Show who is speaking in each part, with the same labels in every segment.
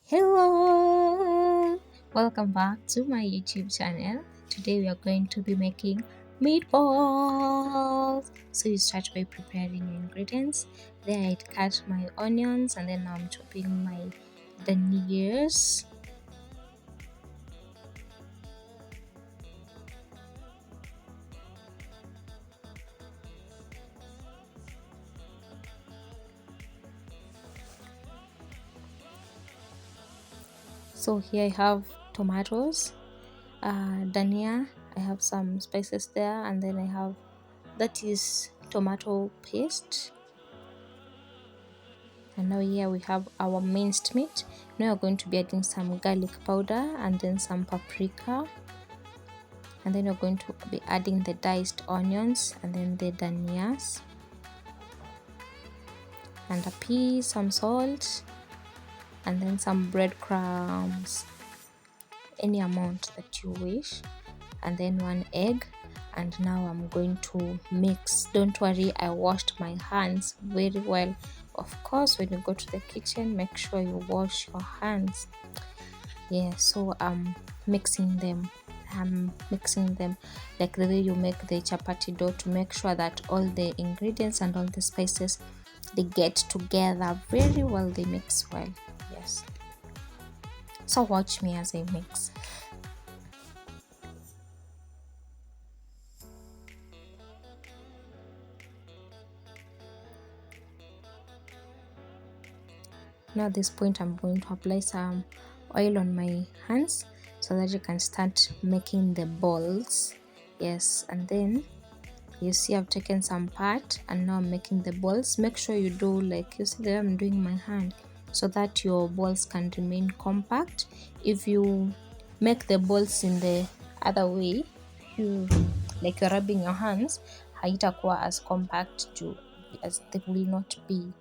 Speaker 1: Hello, welcome back to my YouTube channel. Today we are going to be making meatballs. So you start by preparing your ingredients. There I cut my onions and then now I'm chopping my Dhanias. So here I have tomatoes, Dhania. I have some spices there, and then I have that is tomato paste. And now here we have our minced meat. Now we're going to be adding some garlic powder and then some paprika, and then we're going to be adding the diced onions and then the dhanias and a pea, some salt, and then some breadcrumbs, any amount that you wish, and then one egg. And now I'm going to mix. Don't worry, I washed my hands very well. Of course, when you go to the kitchen, make sure you wash your hands. Yeah, so I'm mixing them like the way you make the chapati dough, to make sure that all the ingredients and all the spices, they get together very well, they mix well. Yes, so watch me as I mix. Now at this point I'm going to apply some oil on my hands so that you can start making the balls. Yes, and then you see I've taken some part and now I'm making the balls. Make sure you do like you see the way I'm doing my hand, so that your balls can remain compact. If you make the balls in the other way, you like you're rubbing your hands, haitakuwa as compact to, as they will not be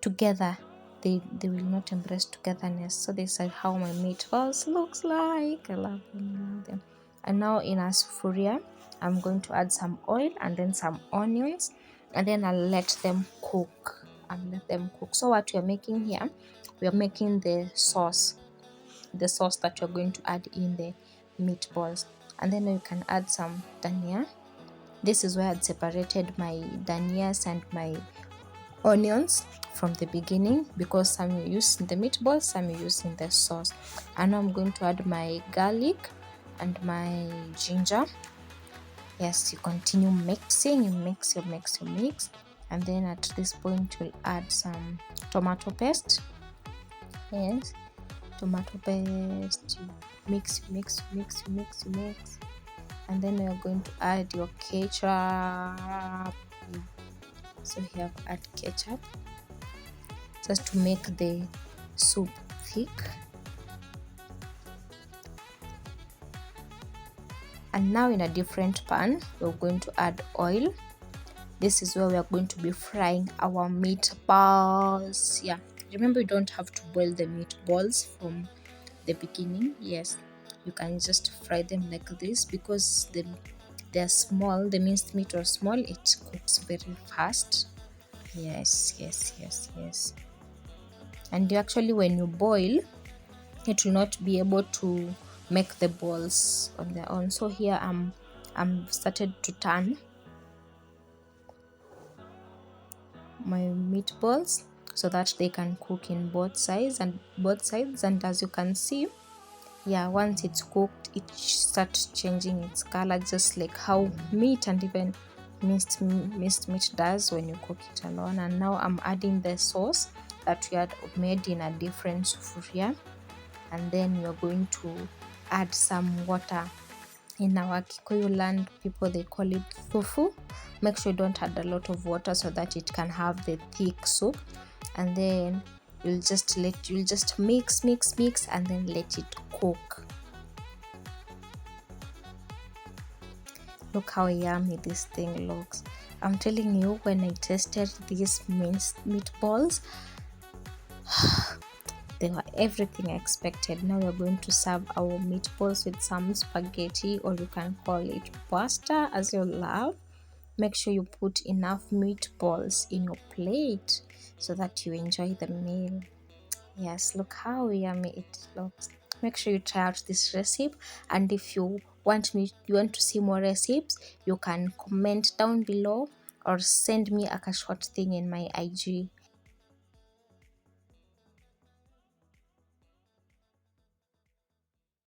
Speaker 1: together, they will not embrace togetherness. So this is how my meatballs looks like. I love them. And now in a sufuria I'm going to add some oil and then some onions, and then I'll let them cook. So what we are making here, we are making the sauce that you're going to add in the meatballs. And then you can add some dhania. This is where I'd separated my dhanias and my onions from the beginning, because some you use in the meatballs, some you use in the sauce. And now I'm going to add my garlic and my ginger. Yes, you continue mixing, you mix, and then at this point you'll add some tomato paste. Yes, tomato paste, mix, and then you're going to add your ketchup. So here I've added ketchup just to make the soup thick. And now in a different pan we're going to add oil. This is where we are going to be frying our meatballs. Yeah, remember you don't have to boil the meatballs from the beginning. Yes, you can just fry them like this, because they're small, the minced meat are small, it cooks very fast. Yes. And actually when you boil, it will not be able to make the balls on their own. So here I'm started to turn my meatballs so that they can cook in both sides. And as you can see, yeah, once it's cooked, it starts changing its color, just like how meat and even minced meat does when you cook it alone. And now I'm adding the sauce that we had made in a different sufuria, and then you're going to add some water. In our Kikuyu land, people, they call it fufu. Make sure you don't add a lot of water so that it can have the thick soup, and then you'll just mix and then let it cook. Look how yummy this thing looks. I'm telling you, when I tasted these minced meatballs, they were everything I expected. Now we're going to serve our meatballs with some spaghetti, or you can call it pasta as you love. Make sure you put enough meatballs in your plate so that you enjoy the meal. Yes, look how yummy it looks. Make sure you try out this recipe, and if you want to see more recipes, you can comment down below or send me a short thing in my IG.